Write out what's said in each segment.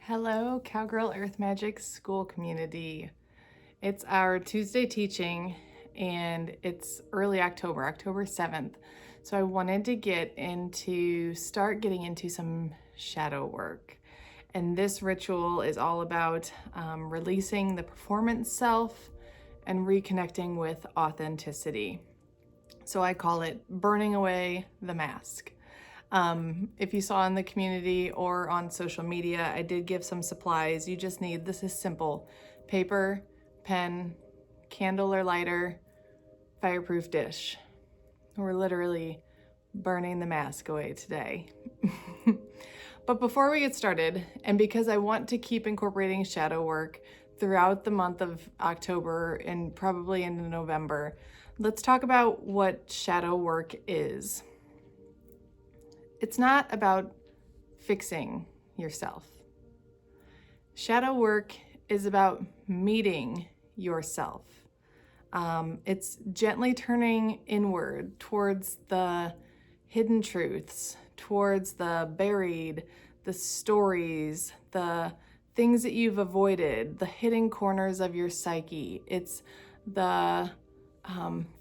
Hello, Cowgirl Earth Magic School community. It's our Tuesday teaching and it's early October, October 7th. So I wanted to start getting into some shadow work. And this ritual is all about releasing the performance self and reconnecting with authenticity. So I call it burning away the mask. If you saw in the community or on social media, I did give some supplies. You just need, this is simple, paper, pen, candle or lighter, fireproof dish. We're literally burning the mask away today. But before we get started, and because I want to keep incorporating shadow work throughout the month of October and probably into November, let's talk about what shadow work is. It's not about fixing yourself. Shadow work is about meeting yourself. It's gently turning inward towards the hidden truths, towards the buried, the stories, the things that you've avoided, the hidden corners of your psyche. It's the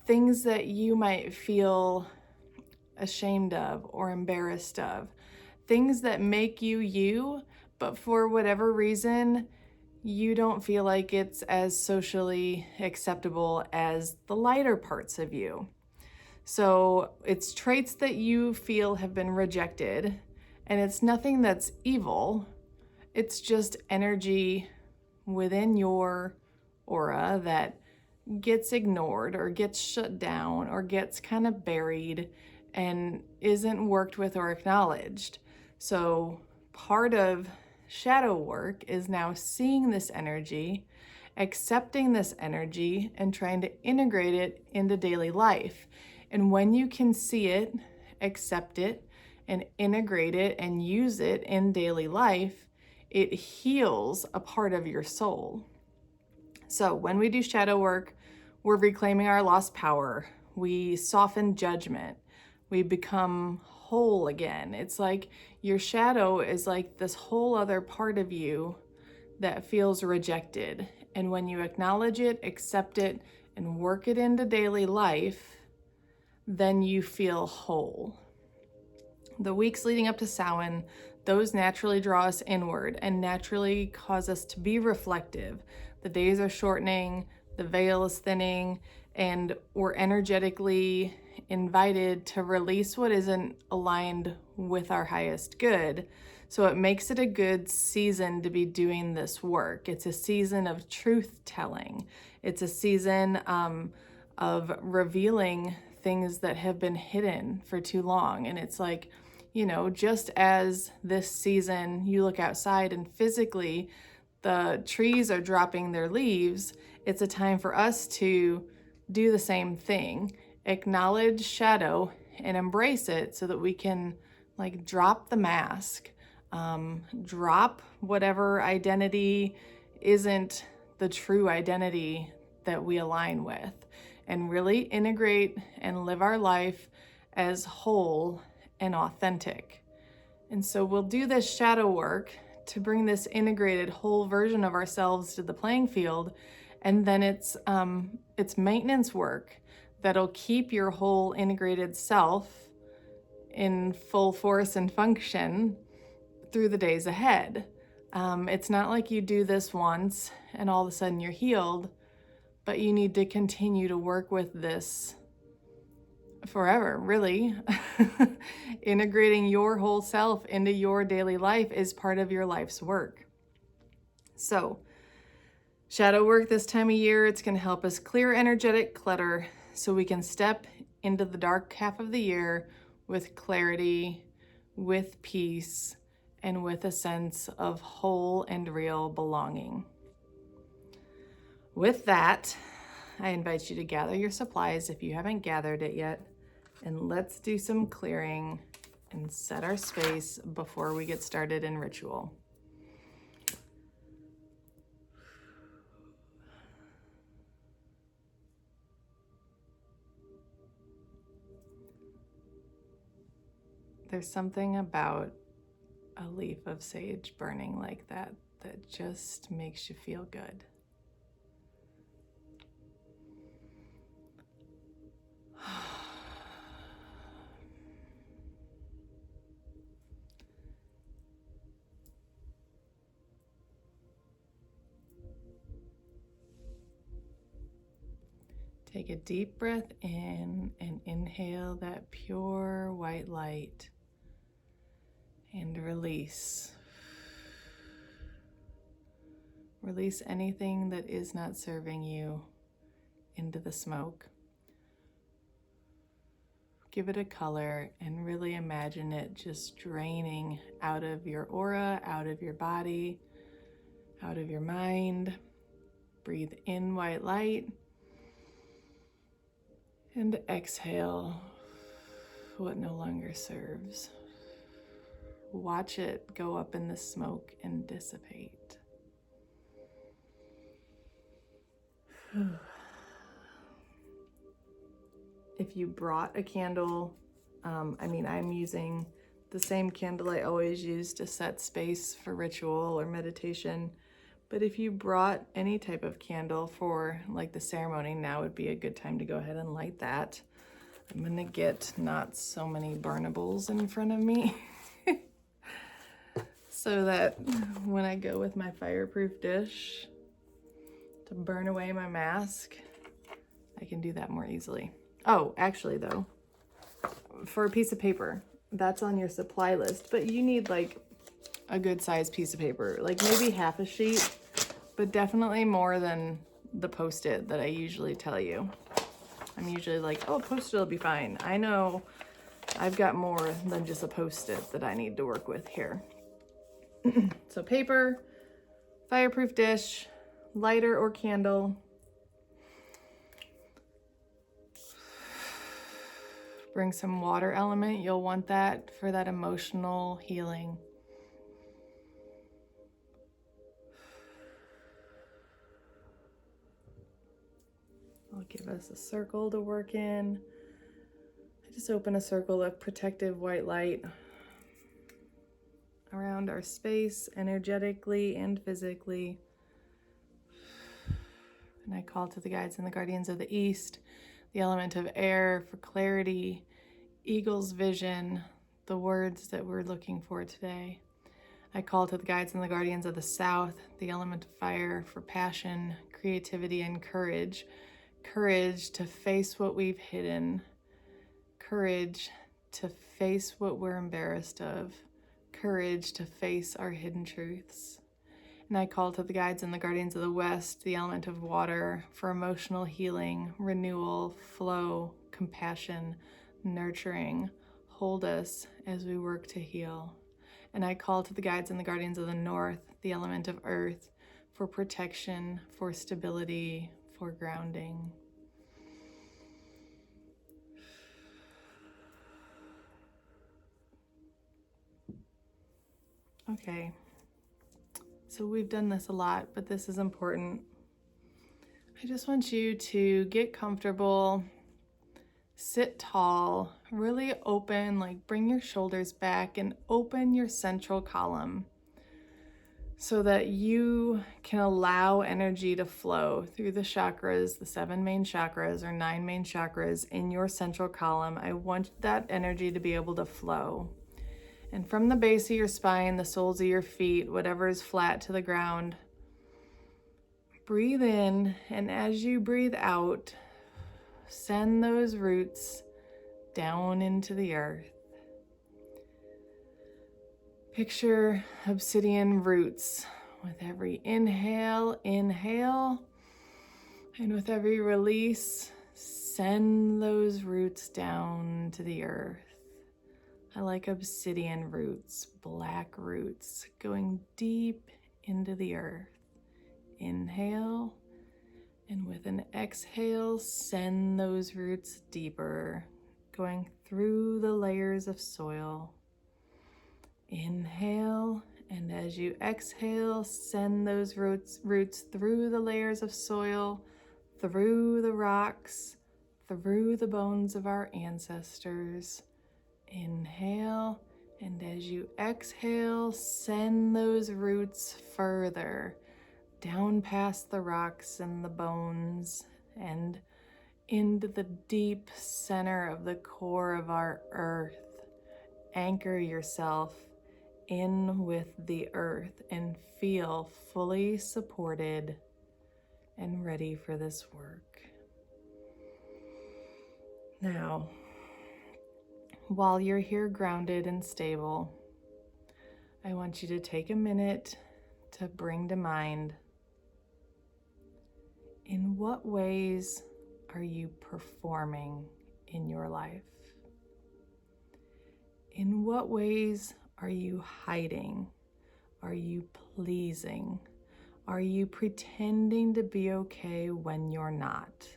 things that you might feel ashamed of or embarrassed of, things that make you you, but for whatever reason, you don't feel like it's as socially acceptable as the lighter parts of you. So it's traits that you feel have been rejected, and it's nothing that's evil. It's just energy within your aura that gets ignored or gets shut down or gets kind of buried and isn't worked with or acknowledged. So part of shadow work is now seeing this energy, accepting this energy, and trying to integrate it into daily life. And when you can see it, accept it, and integrate it and use it in daily life, it heals a part of your soul. So when we do shadow work, we're reclaiming our lost power. We soften judgment. We become whole again. It's like your shadow is like this whole other part of you that feels rejected. And when you acknowledge it, accept it, and work it into daily life, then you feel whole. The weeks leading up to Samhain, those naturally draw us inward and naturally cause us to be reflective. The days are shortening, the veil is thinning, and we're energetically invited to release what isn't aligned with our highest good. So it makes it a good season to be doing this work. It's a season of truth telling. It's a season of revealing things that have been hidden for too long. And it's like, just as this season you look outside and physically the trees are dropping their leaves, it's a time for us to do the same thing. Acknowledge shadow and embrace it so that we can drop the mask, drop whatever identity isn't the true identity that we align with, and really integrate and live our life as whole and authentic. And so we'll do this shadow work to bring this integrated whole version of ourselves to the playing field, and then it's maintenance work that'll keep your whole integrated self in full force and function through the days ahead. It's not like you do this once and all of a sudden you're healed, but you need to continue to work with this forever, really. Integrating your whole self into your daily life is part of your life's work. So, shadow work this time of year, it's going to help us clear energetic clutter so we can step into the dark half of the year with clarity, with peace, and with a sense of whole and real belonging. With that, I invite you to gather your supplies if you haven't gathered it yet, and let's do some clearing and set our space before we get started in ritual. There's something about a leaf of sage burning like that, that just makes you feel good. Take a deep breath in and inhale that pure white light and release. Release anything that is not serving you into the smoke. Give it a color and really imagine it just draining out of your aura, out of your body, out of your mind. Breathe in white light and exhale what no longer serves. Watch it go up in the smoke and dissipate. If you brought a candle, I'm using the same candle I always use to set space for ritual or meditation. But if you brought any type of candle for like the ceremony, now would be a good time to go ahead and light that. I'm gonna get not so many burnables in front of me so that when I go with my fireproof dish to burn away my mask, I can do that more easily. Oh, actually though, for a piece of paper, that's on your supply list, but you need like a good sized piece of paper, like maybe half a sheet, but definitely more than the Post-it that I usually tell you. I'm usually like, oh, Post-it will be fine. I know I've got more than just a Post-it that I need to work with here. So paper, fireproof dish, lighter or candle. Bring some water element. You'll want that for that emotional healing. I'll give us a circle to work in. I just open a circle of protective white light around our space, energetically and physically. And I call to the guides and the guardians of the East, the element of air for clarity, eagle's vision, the words that we're looking for today. I call to the guides and the guardians of the South, the element of fire for passion, creativity, and courage. Courage to face what we've hidden. Courage to face what we're embarrassed of. Courage to face our hidden truths. And I call to the guides and the guardians of the West, the element of water for emotional healing, renewal, flow, compassion, nurturing. Hold us as we work to heal. And I call to the guides and the guardians of the North, the element of earth for protection, for stability, for grounding. Okay. So we've done this a lot, but this is important. I just want you to get comfortable, sit tall, really open, like bring your shoulders back and open your central column so that you can allow energy to flow through the chakras, the 7 main chakras or 9 main chakras in your central column. I want that energy to be able to flow. And from the base of your spine, the soles of your feet, whatever is flat to the ground, breathe in, and as you breathe out, send those roots down into the earth. Picture obsidian roots. With every inhale, and with every release, send those roots down to the earth. I like obsidian roots, black roots, going deep into the earth. Inhale, and with an exhale, send those roots deeper, going through the layers of soil. Inhale, and as you exhale, send those roots through the layers of soil, through the rocks, through the bones of our ancestors. Inhale, And as you exhale, send those roots further down past the rocks and the bones and into the deep center of the core of our earth. Anchor yourself in with the earth and feel fully supported and ready for this work. Now, while you're here grounded and stable, I want you to take a minute to bring to mind, in what ways are you performing in your life? In what ways are you hiding? Are you pleasing? Are you pretending to be okay when you're not?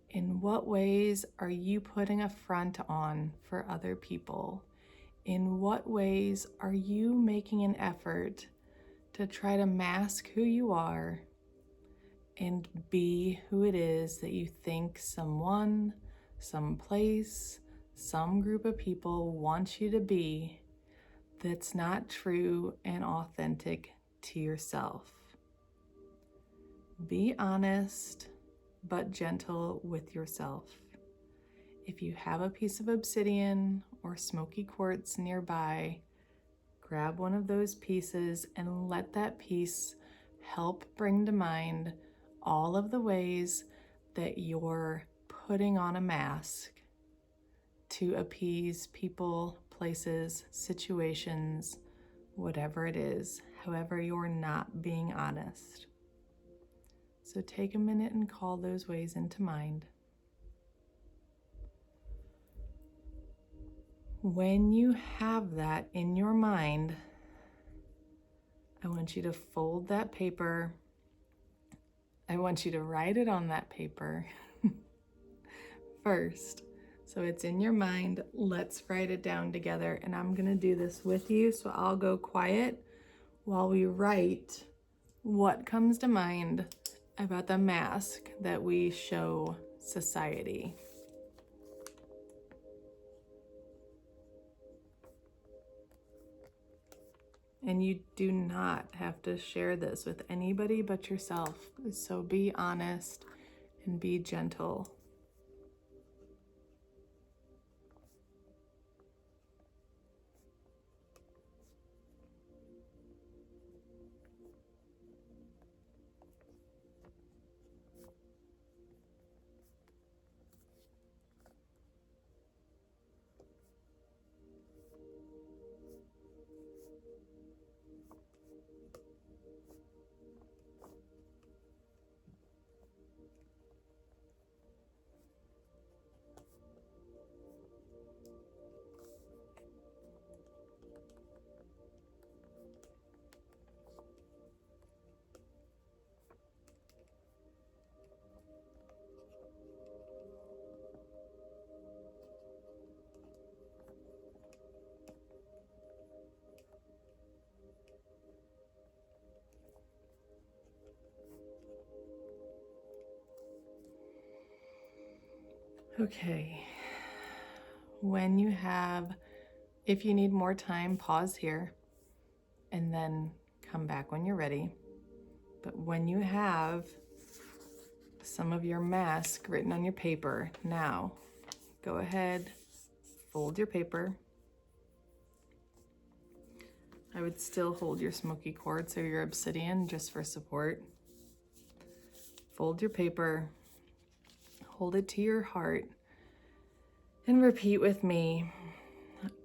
In what ways are you putting a front on for other people? In what ways are you making an effort to try to mask who you are and be who it is that you think someone, some place, some group of people want you to be, that's not true and authentic to yourself? Be honest, but gentle with yourself. If you have a piece of obsidian or smoky quartz nearby, grab one of those pieces and let that piece help bring to mind all of the ways that you're putting on a mask to appease people, places, situations, whatever it is, however you're not being honest. So take a minute and call those ways into mind. When you have that in your mind, I want you to fold that paper. I want you to write it on that paper first. So it's in your mind. Let's write it down together. And I'm going to do this with you. So I'll go quiet while we write what comes to mind about the mask that we show society. And you do not have to share this with anybody but yourself. So be honest and be gentle. Okay. When you have, if you need more time, pause here and then come back when you're ready. But when you have some of your mask written on your paper, now go ahead, fold your paper. I would still hold your smoky quartz or your obsidian just for support. Fold your paper, hold it to your heart, and repeat with me.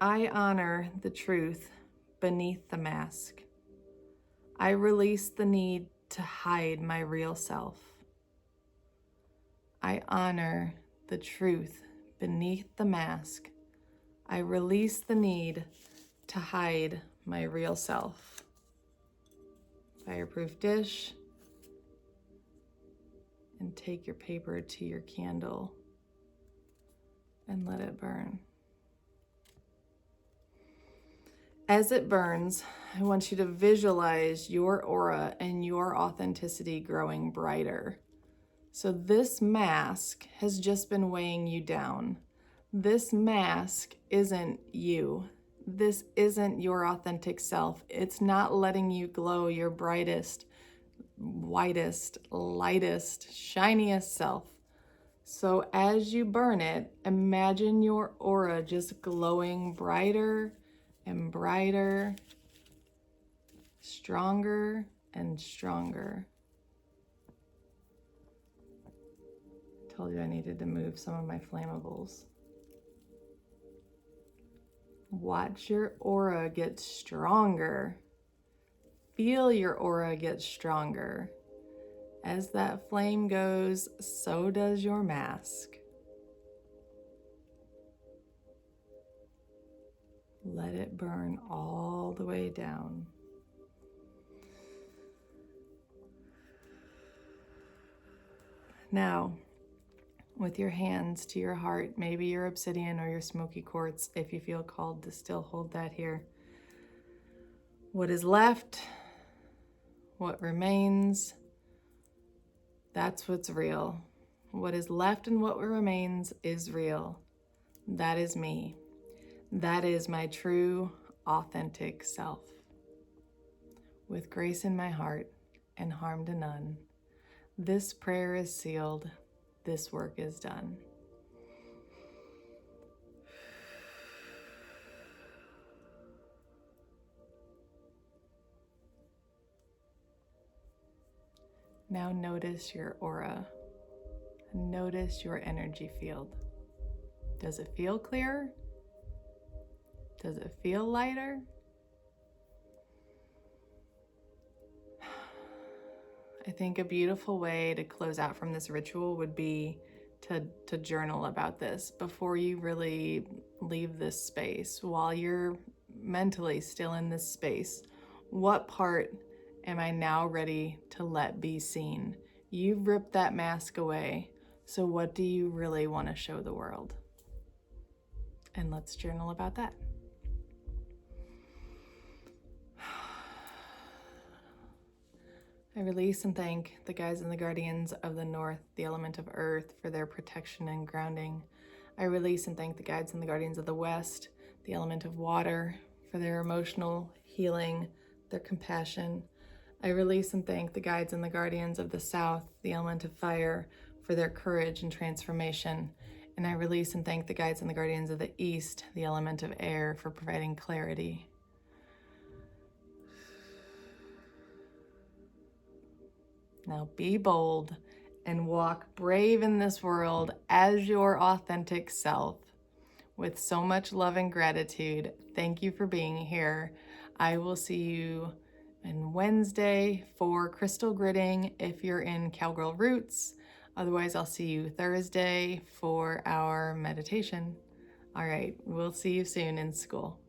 I honor the truth beneath the mask. I release the need to hide my real self. I honor the truth beneath the mask. I release the need to hide my real self. Fireproof dish, and take your paper to your candle and let it burn. As it burns, I want you to visualize your aura and your authenticity growing brighter. So this mask has just been weighing you down. This mask isn't you. This isn't your authentic self. It's not letting you glow your brightest, whitest, lightest, shiniest self. So as you burn it, imagine your aura just glowing brighter and brighter, stronger and stronger. I told you I needed to move some of my flammables. Watch your aura get stronger. Feel your aura get stronger. As that flame goes, so does your mask. Let it burn all the way down. Now, with your hands to your heart, maybe your obsidian or your smoky quartz, if you feel called to still hold that here. What is left, what remains, that's what's real. What is left and what remains is real. That is me. That is my true, authentic self. With grace in my heart and harm to none, this prayer is sealed. This work is done. Now notice your aura. Notice your energy field. Does it feel clearer? Does it feel lighter? I think a beautiful way to close out from this ritual would be to journal about this before you really leave this space. While you're mentally still in this space, what part am I now ready to let be seen? You've ripped that mask away, so what do you really want to show the world? And let's journal about that. I release and thank the guides and the guardians of the north, the element of earth, for their protection and grounding. I release and thank the guides and the guardians of the west, the element of water, for their emotional healing, their compassion. I release and thank the guides and the guardians of the south, the element of fire, for their courage and transformation. And I release and thank the guides and the guardians of the east, the element of air, for providing clarity. Now be bold and walk brave in this world as your authentic self. With so much love and gratitude, thank you for being here. I will see you on Wednesday for crystal gridding if you're in Cowgirl Roots. Otherwise, I'll see you Thursday for our meditation. All right, we'll see you soon in school.